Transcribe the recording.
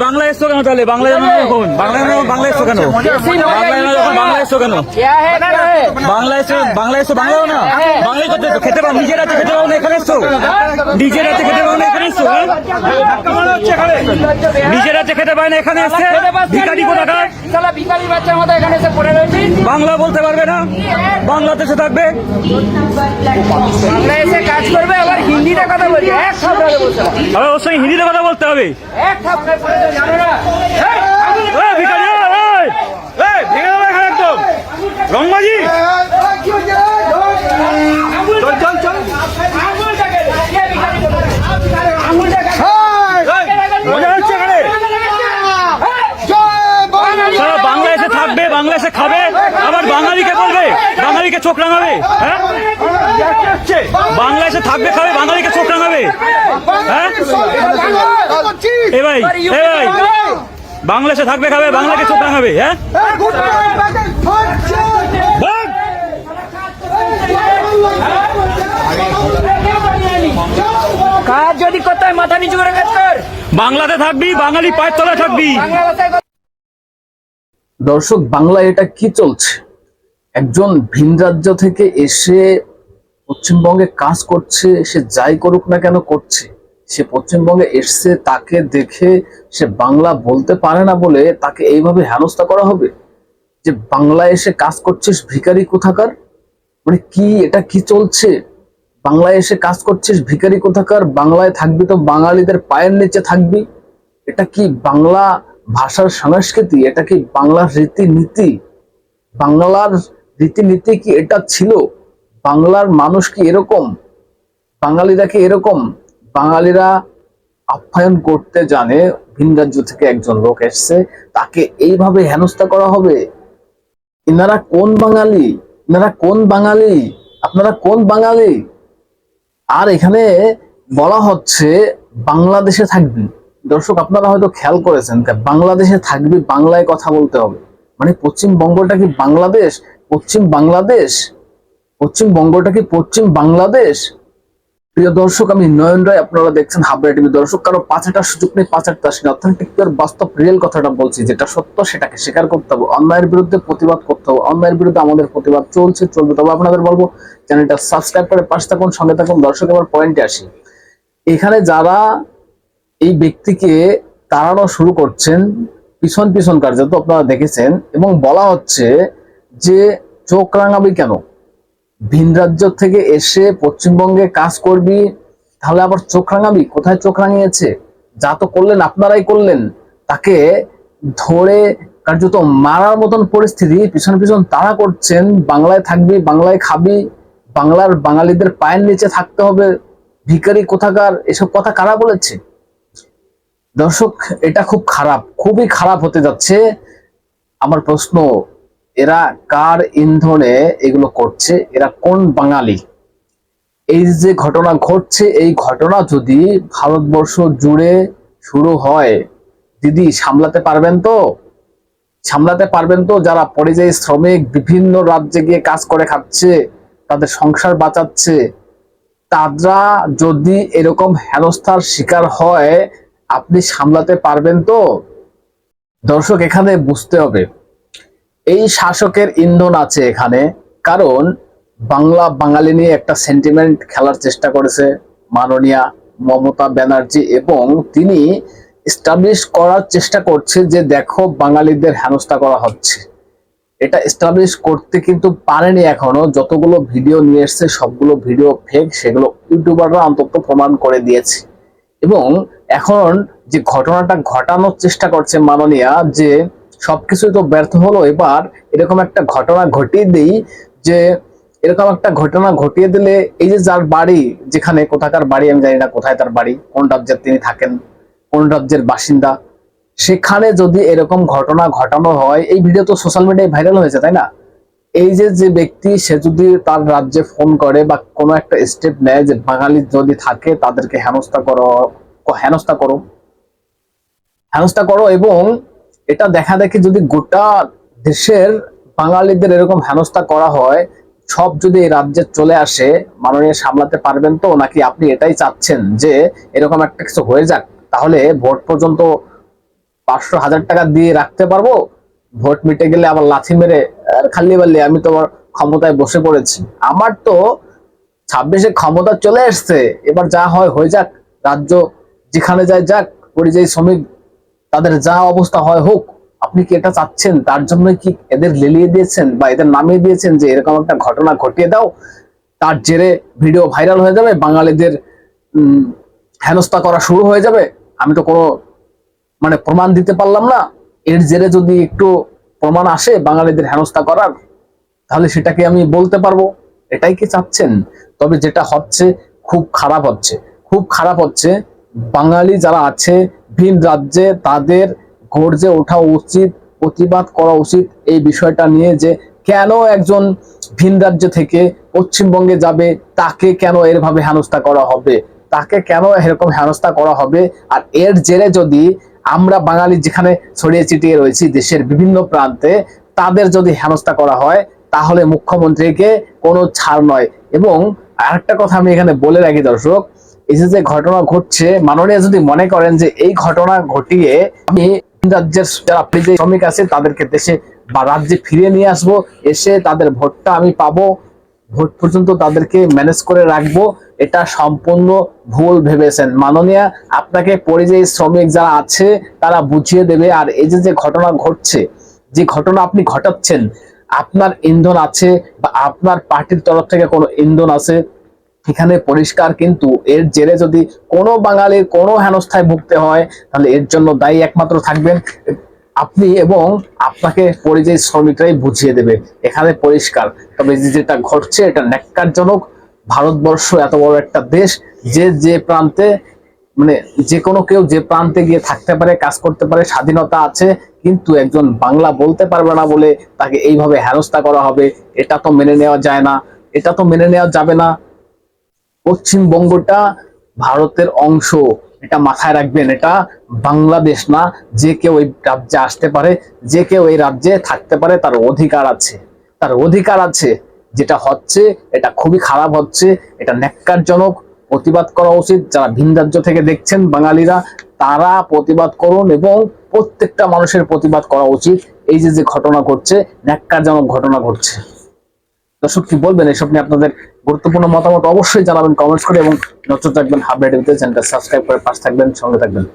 বাংলা এসছো কেন তাহলে? বাংলা জানো এখন? বাংলা এসছো কেন? বাংলা এসছো কেন? বাংলা এসছো বাংলাও না? বাংলায় করতে খেতে পারো, নিজের আছে খেতে পারো না, এখানে এসছো? নিজের আছে খেতে পারো না, এখানে এসছো? নিজের আছে খেতে পারে না, এখানে এসছে ভিখারি কোথাকার। বাংলা বলতে পারবে না, বাংলাতে এসে থাকবে, বাংলা এসে কাজ করবে, আবার হিন্দিতে কথা বলবে, এক থাপড়াতে বলতে হবে, আবার ওর সঙ্গে হিন্দিতে কথা বলতে হবে। এক থাপড়াতে বলতে জানো না? ভিখারি একদম রংবাজি। মজা হচ্ছে এখানে। বাংলা এসে থাকবে, বাংলা এসে খাবে, আবার বাঙালিকে বলবে, বাঙালিকে চোখ রাঙাবে। হ্যাঁ, বাংলা এসে থাকবে, খাবে, বাঙালিকে চোখ রাঙাবে। হ্যাঁ এ ভাই, বাংলা এসে থাকবে, খাবে, বাংলাকে চোখ রাঙাবে। হ্যাঁ কাজ যদি করতে হয় মাথা নিচু করে কাজ কর। বাংলাতে থাকবি, বাঙালি পায়ের তলায় থাকবি। দর্শক, বাংলা এটা কি চলছে? একজন ভিন রাজ্য থেকে এসে পশ্চিমবঙ্গে কাজ করছে, সে যাই করুক না কেন করছে। সে পশ্চিমবঙ্গে এসছে, তাকে দেখে সে বাংলা বলতে পারে না বলে তাকে এইভাবে হেনস্থা করা হবে যে বাংলায় এসে কাজ করছিস ভিখারি কোথাকার। মানে কি, এটা কি চলছে? বাংলায় এসে কাজ করছিস ভিখারি কোথাকার, বাংলায় থাকবি তো বাঙালিদের পায়ের নিচে থাকবি। এটা কি বাংলা ভাষার সংস্কৃতি? এটা কি বাংলার রীতিনীতি? বাংলার রীতিনীতি কি এটা ছিল? বাংলার মানুষ কি এরকম? বাঙালিরা কি এরকম? বাঙালিরা আপ্যায়ন করতে জানে। ভিন রাজ্য থেকে একজন লোক এসছে, তাকে এইভাবে হেনস্থা করা হবে। ইনারা কোন বাঙালি? ইনারা কোন বাঙালি? আপনারা কোন বাঙালি? আর এখানে বলা হচ্ছে বাংলাদেশে থাকবি। দর্শক, আপনারা হয়তো খেয়াল করেছেন, বাংলাদেশে থাকবি, বাংলায় কথা বলতে হবে। মানে পশ্চিমবঙ্গটা কি বাংলাদেশ? পশ্চিম বাংলাদেশ? পশ্চিমবঙ্গটা কি পশ্চিম বাংলাদেশ? প্রিয় দর্শক, আমি নয়ন রায়, আপনারা দেখছেন হাবড়া টিভি। দর্শক, কারো পাঁচাটার সুযোগ নেই, পাঁচাটা আসেনি। অথেন্টিক বাস্তব রিয়েল কথাটা বলছি, যেটা সত্য সেটাকে স্বীকার করতে হবে, অন্যায়ের বিরুদ্ধে প্রতিবাদ করতে হবে। অন্যায়ের বিরুদ্ধে আমাদের প্রতিবাদ চলছে, চলবে। তবে আপনাদের বলবো, চ্যানেলটা সাবস্ক্রাইব করে পাশে থাকুন, সঙ্গে থাকুন। দর্শক, এবার পয়েন্টে আসি। এখানে যারা এই ব্যক্তিকে তাড়ানো শুরু করছেন, পিছন পিছন কার্যত আপনারা দেখেছেন, এবং বলা হচ্ছে যে চোখ রাঙাবি কেন? ভিন রাজ্য থেকে এসে পশ্চিমবঙ্গে কাজ করবি, তাহলে আবার চোখ রাঙাবি? কোথায় চোখ রাঙিয়েছে? যা তো করলেন আপনারাই করলেন। তাকে ধরে কার্যত মারার মতন পরিস্থিতি, পিছন পিছন তাড়া করছেন। বাংলায় থাকবি, বাংলায় খাবি, বাংলার বাঙালিদের পায়ের নিচে থাকতে হবে, ভিখারি কোথাকার, এসব কথা কারা বলেছে? দর্শক, এটা খুব খারাপ, খুবই খারাপ হতে যাচ্ছে। আমার প্রশ্ন, এরা কার ইন্ধনে এগুলো করছে? এরা কোন বাঙালি? এই যে ঘটনা ঘটছে, এই ঘটনা যদি ভারতবর্ষ জুড়ে শুরু হয়, দিদি সামলাতে পারবেন তো? সামলাতে পারবেন তো? যারা পরিযায়ী শ্রমিক বিভিন্ন রাজ্যে গিয়ে কাজ করে খাচ্ছে, তাদের সংসার বাঁচাচ্ছে, তারা যদি এরকম হেনস্থার শিকার হয়, আপনি সামলাতে পারবেন তো? দর্শক, এখানে বুঝতে হবে এই শাসকের ইন্ধন আছে এখানে। কারণ বাংলা বাঙালি নিয়ে একটা সেন্টিমেন্ট খেলার চেষ্টা করেছে মাননীয়া মমতা ব্যানার্জি, এবং তিনি এস্টাবলিশ করার চেষ্টা করছে যে দেখো বাঙালিদের হেনস্থা করা হচ্ছে। এটা এস্টাবলিশ করতে কিন্তু পারেনি এখনো। যতগুলো ভিডিও নিয়ে এসছে সবগুলো ভিডিও ফেক, সেগুলো ইউটিউবাররা অন্তত প্রমাণ করে দিয়েছে। এবং এখন যে ঘটনাটা ঘটানোর চেষ্টা করছে মাননীয়া, যে সবকিছুই তো ব্যর্থ হলো, এবার এরকম একটা ঘটনা ঘটিয়ে দিই, যে এরকম একটা ঘটনা ঘটিয়ে দিলে এই যে যার বাড়ি, যেখানে কোথাকার বাড়ি আমি জানি না, কোথায় তার বাড়ি, কোন রাজ্যের তিনি থাকেন, কোন রাজ্যের বাসিন্দা, সেখানে যদি এরকম ঘটনা ঘটানো হয়, এই ভিডিও তো সোশ্যাল মিডিয়ায় ভাইরাল হয়েছে, তাই না? এই যে ব্যক্তি, সে যদি তার রাজ্যে ফোন করে বা কোনো একটা স্টেপ নেয় যে বাঙালি যদি থাকে তাদেরকে হেনস্থা করো, হেনস্থা করো, হেনস্থা করো, এবং এটা দেখা দেখি যদি গোটা দেশের বাঙালিদের এরকম হেনস্থা করা হয়, সব যদি এই রাজ্যে চলে আসে, মাননীয় সামলাতে পারবেন তো? নাকি আপনি এটাই চাচ্ছেন যে এরকম একটা কিছু হয়ে যাক, তাহলে ভোট পর্যন্ত 500,000 টাকা দিয়ে রাখতে পারবো, ভোট মিটে গেলে আবার লাথি মেরে খালি বাল্লি আমি তোমার ক্ষমতায় বসে পড়েছি। আমার তো 26-এ ক্ষমতা চলে এসছে, এবার যা হয় হয়ে যাক, রাজ্য যেখানে যায় যাক, পরিযায়ী শ্রমিক তাদের যা অবস্থা হয় হোক। আপনি কি এটা চাচ্ছেন? তার জন্য কি এদের লেলিয়ে দিয়েছেন বা এদের নামিয়ে দিয়েছেন যে এরকম একটা ঘটনা ঘটিয়ে দাও, তার জেরে ভিডিও ভাইরাল হয়ে যাবে, বাঙালিদের হেনস্থা করা শুরু হয়ে যাবে? আমি তো কোনো প্রমাণ দিতে পারলাম না, এর জেরে যদি একটু প্রমাণ আসে বাঙালিদের হেনস্থা করার, তাহলে সেটাকে আমি বলতে পারবো। এটাই কি চাচ্ছেন? তবে যেটা হচ্ছে খুব খারাপ হচ্ছে, খুব খারাপ হচ্ছে। বাঙালি যারা আছে ভিন রাজ্যে, তাদের গর্জে ওঠা উচিত, প্রতিবাদ করা উচিত এই বিষয়টা নিয়ে, যে কেন একজন ভিন রাজ্য থেকে পশ্চিমবঙ্গে যাবে, তাকে কেন এরভাবে হেনস্থা করা হবে, তাকে কেন এরকম হেনস্থা করা হবে। আর এর জেরে যদি আমরা বাঙালি যেখানে ছড়িয়ে ছিটিয়ে রয়েছি দেশের বিভিন্ন প্রান্তে, তাদের যদি হেনস্থা করা হয়, তাহলে মুখ্যমন্ত্রীকে কোনো ছাড় নয়। এবং আরেকটা কথা আমি এখানে বলে রাখি দর্শক, এই যে ঘটনা ঘটছে, মাননীয় যদি মনে করেন যে এই ঘটনা ঘটিয়ে আমি রাজ্যের যারা পরিযায়ী শ্রমিক আছে তাদেরকে দেশে বা রাজ্যে ফিরিয়ে নিয়ে আসবো, এসে তাদের ভোটটা আমি পাবো, ভোট পর্যন্ত তাদেরকে ম্যানেজ করে রাখবো, এটা সম্পূর্ণ ভুল ভেবেছেন মাননীয়া। আপনাকে পরিযায়ী শ্রমিক যারা আছে তারা বুঝিয়ে দেবে। আর এই যে ঘটনা ঘটছে, যে ঘটনা আপনি ঘটাচ্ছেন, আপনার ইন্ধন আছে বা আপনার পার্টির তরফ থেকে কোনো ইন্ধন আছে এখানে পরিষ্কার। কিন্তু এর জেরে যদি কোনো বাঙালির কোনো হেনস্থায় ভুগতে হয়, তাহলে এর জন্য দায়ী একমাত্র থাকবেন আপনি, এবং আপনাকে পরিযায়ী শ্রমিকরাই বুঝিয়ে দেবে, এখানে পরিষ্কার। তবে যেটা ঘটছে এটা ন্যাক্কারজনক। ভারতবর্ষ এত বড় একটা দেশ, যে প্রান্তে যে কোনো কেউ যে প্রান্তে গিয়ে থাকতে পারে, কাজ করতে পারে, স্বাধীনতা আছে, কিন্তু একজন বাংলা বলতে পারবে না বলে তাকে এইভাবে হেনস্থা করা হবে, এটা তো মেনে নেওয়া যায় না, এটা তো মেনে নেওয়া যাবে না। পশ্চিমবঙ্গটা ভারতের অংশ, এটা মাথায় রাখবেন। এটা বাংলাদেশ না। যে কেউ এই রাজ্যে আসতে পারে, যে কেউ এই রাজ্যে থাকতে পারে, তার অধিকার আছে, তার অধিকার আছে। যেটা হচ্ছে এটা খুবই খারাপ হচ্ছে, এটা ন্যাক্কারজনক। প্রতিবাদ করা উচিত। যারা ভিন রাজ্য থেকে দেখছেন বাঙালিরা, তারা প্রতিবাদ করুন, এবং প্রত্যেকটা মানুষের প্রতিবাদ করা উচিত। এই যে ঘটনা ঘটছে, ন্যাক্কারজনক ঘটনা ঘটছে। দর্শক কি বলবেন এসব নিয়ে? আপনাদের গুরুত্বপূর্ণ মতামত অবশ্যই জানাবেন কমেন্টস করে, এবং নজর রাখবেন হাবরেড চ্যানেলটা সাবস্ক্রাইব করে পাশে থাকবেন, সঙ্গে থাকবেন।